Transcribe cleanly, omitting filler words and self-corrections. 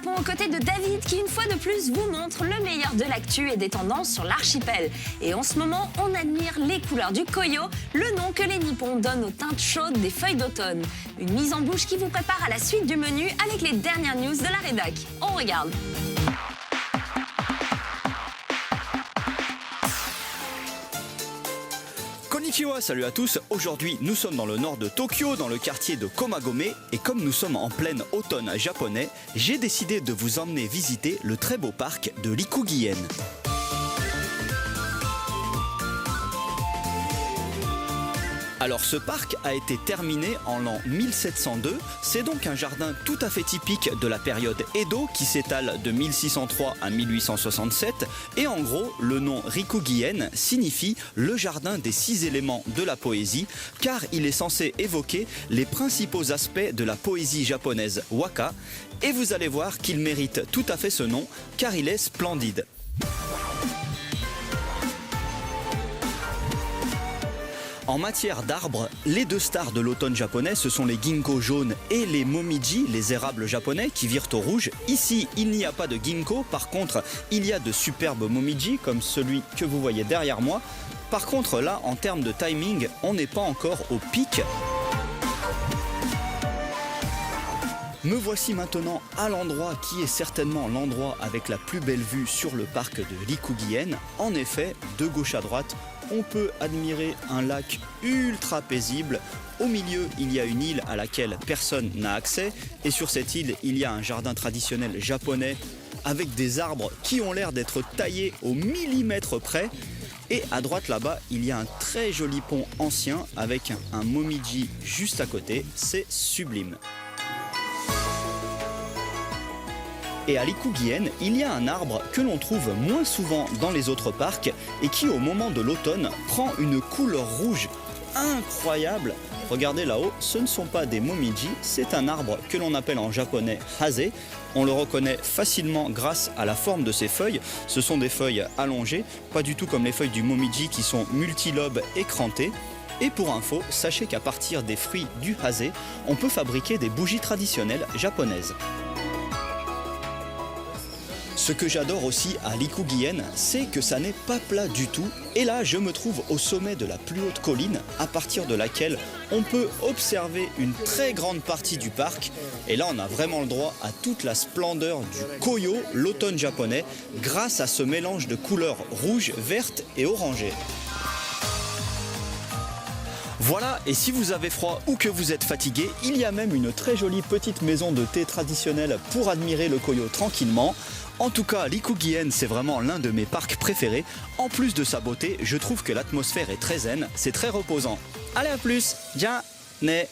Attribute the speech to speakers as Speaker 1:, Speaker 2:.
Speaker 1: Japon aux côtés de David qui une fois de plus vous montre le meilleur de l'actu et des tendances sur l'archipel. Et en ce moment, on admire les couleurs du Koyo, le nom que les Nippons donnent aux teintes chaudes des feuilles d'automne. Une mise en bouche qui vous prépare à la suite du menu avec les dernières news de la rédac. On regarde.
Speaker 2: Konnichiwa, salut à tous. Aujourd'hui, nous sommes dans le nord de Tokyo, dans le quartier de Komagome. Et comme nous sommes en plein automne japonais, j'ai décidé de vous emmener visiter le très beau parc de Rikugien. Alors ce parc a été terminé en l'an 1702, c'est donc un jardin tout à fait typique de la période Edo qui s'étale de 1603 à 1867 et en gros le nom Rikugien signifie le jardin des 6 éléments de la poésie car il est censé évoquer les principaux aspects de la poésie japonaise waka et vous allez voir qu'il mérite tout à fait ce nom car il est splendide. En matière d'arbres, les deux stars de l'automne japonais, ce sont les ginkgo jaunes et les momiji, les érables japonais qui virent au rouge. Ici, il n'y a pas de ginkgo, par contre, il y a de superbes momiji, comme celui que vous voyez derrière moi. Par contre, là, en termes de timing, on n'est pas encore au pic. Me voici maintenant à l'endroit qui est certainement l'endroit avec la plus belle vue sur le parc de Rikugien. En effet, de gauche à droite, on peut admirer un lac ultra paisible. Au milieu, il y a une île à laquelle personne n'a accès. Et sur cette île, il y a un jardin traditionnel japonais avec des arbres qui ont l'air d'être taillés au millimètre près. Et à droite là-bas, il y a un très joli pont ancien avec un momiji juste à côté. C'est sublime. Et à Rikugien, il y a un arbre que l'on trouve moins souvent dans les autres parcs et qui au moment de l'automne prend une couleur rouge incroyable. Regardez là-haut, ce ne sont pas des momiji, c'est un arbre que l'on appelle en japonais hase. On le reconnaît facilement grâce à la forme de ses feuilles. Ce sont des feuilles allongées, pas du tout comme les feuilles du momiji qui sont multilobes écrantées. Et pour info, sachez qu'à partir des fruits du hase, on peut fabriquer des bougies traditionnelles japonaises. Ce que j'adore aussi à Rikugien, c'est que ça n'est pas plat du tout. Et là, je me trouve au sommet de la plus haute colline, à partir de laquelle on peut observer une très grande partie du parc. Et là, on a vraiment le droit à toute la splendeur du Koyo, l'automne japonais, grâce à ce mélange de couleurs rouge, verte et orangée. Voilà, et si vous avez froid ou que vous êtes fatigué, il y a même une très jolie petite maison de thé traditionnelle pour admirer le Koyo tranquillement. En tout cas, Rikugien, c'est vraiment l'un de mes parcs préférés. En plus de sa beauté, je trouve que l'atmosphère est très zen, c'est très reposant. Allez, à plus, ja, ne.